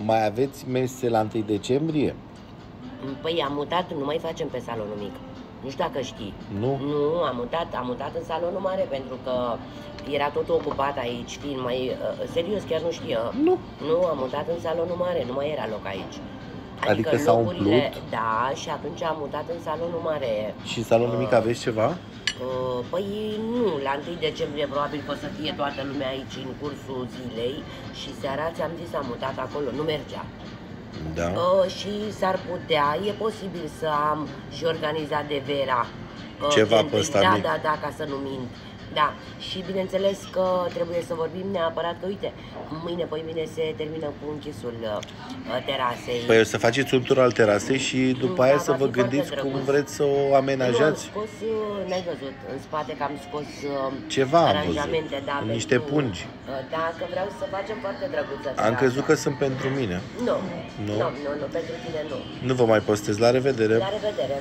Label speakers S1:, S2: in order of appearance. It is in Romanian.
S1: Mai aveți mese la 1 decembrie?
S2: Păi am mutat, nu mai facem pe salonul mic. Nu știu dacă știi.
S1: Nu.
S2: Nu, am mutat în salonul mare pentru că era totul ocupat aici, fiind mai... serios, chiar nu știa.
S1: Nu.
S2: Nu, am mutat în salonul mare, nu mai era loc aici.
S1: Adică s-a umplut?
S2: Da, și atunci am mutat în salonul mare.
S1: Și salonul mic aveți ceva?
S2: Păi nu, la 1 decembrie probabil că o să fie toată lumea aici în cursul zilei și seara ți-am zis am mutat acolo, nu mergea.
S1: Da.
S2: Și s-ar putea, e posibil să am și organizat de Vera.
S1: Ceva pe ăsta mic.
S2: Da, ca să nu mint. Da, și bineînțeles că trebuie să vorbim neapărat că, uite, mâine, se termină cu închisul terasei.
S1: Păi o să faceți un tur al terasei și după aia să vă gândiți cum vreți să o amenajați?
S2: Nu, am scos, n-ai văzut, în spate că am scos
S1: ceva
S2: aranjamente,
S1: am văzut,
S2: da,
S1: niște pungi.
S2: Da, că vreau să facem foarte drăguță.
S1: Am crezut că sunt pentru mine.
S2: Nu, pentru tine nu.
S1: Nu vă mai postez, la revedere!
S2: La revedere!